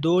2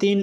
3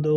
2